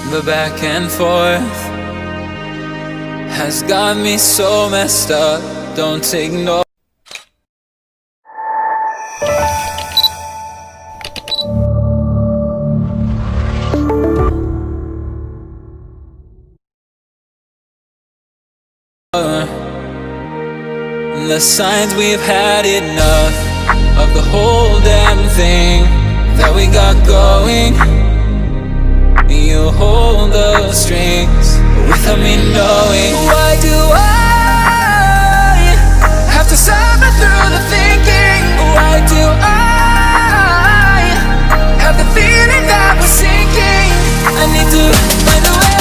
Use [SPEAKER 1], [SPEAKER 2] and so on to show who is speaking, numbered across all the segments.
[SPEAKER 1] The back and forth has got me so messed up. Don't ignore. The signs we've had enough of the whole damn thing that we got going. You hold the strings without me knowing. Why do I have to suffer through the thinking? Why do I have the feeling that we're sinking? I need to find a way.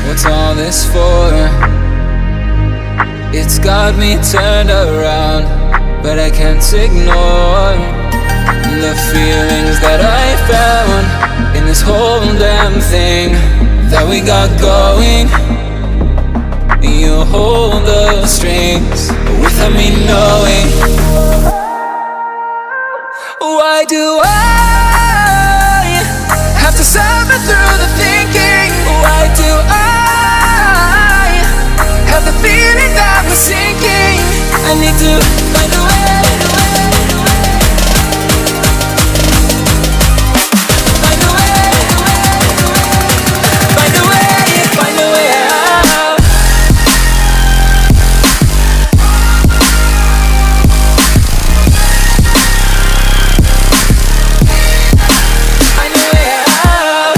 [SPEAKER 1] What's all this for? It's got me turned around, but I can't ignore the feelings that I found in this whole damn thing that we got going. You hold the strings without me knowing. Why do I have to suffer through the thinking? Why do I have the feeling that we're sinking? I need to find a way. Find a way. Find a way. Find a way out. Find a way out.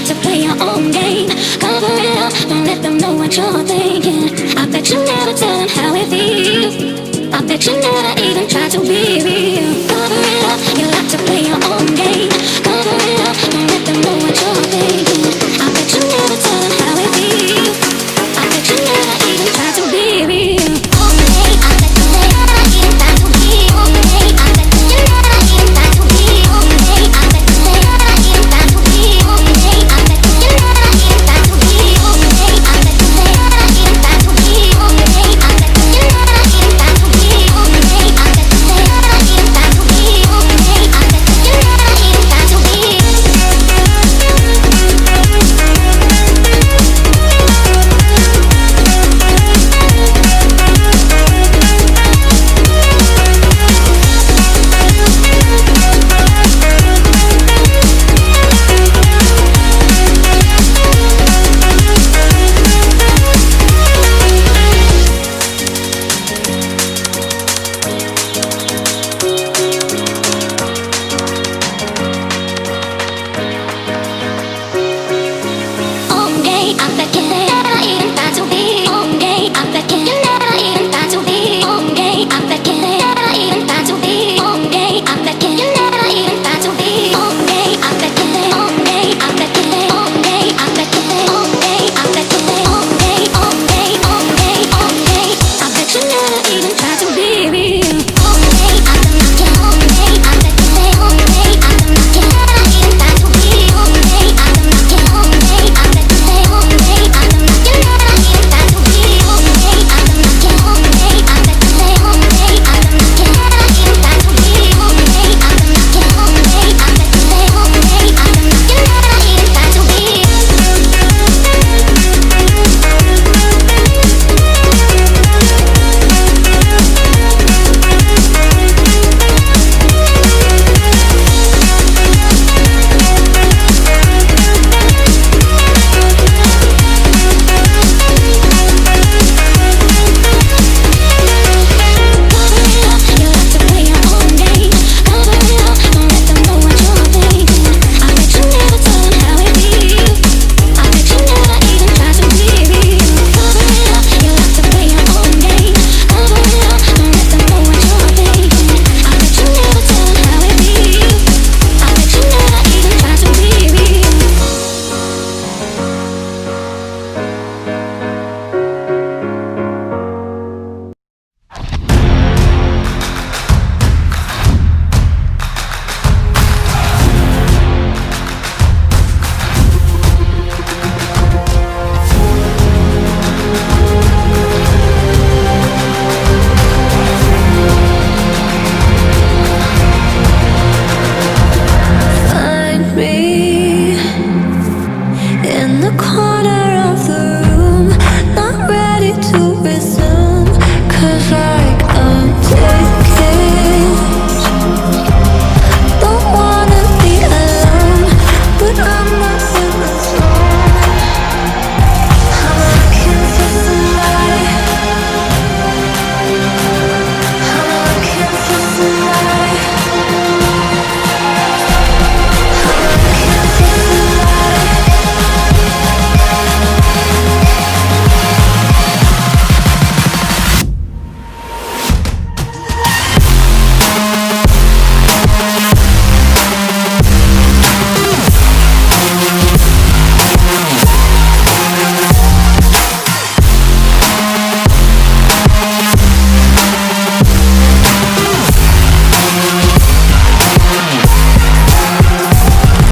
[SPEAKER 2] to play your own game. Cover it up, don't let them know what you're thinking. I bet you never tell them how it feels. I bet you never even try to be real.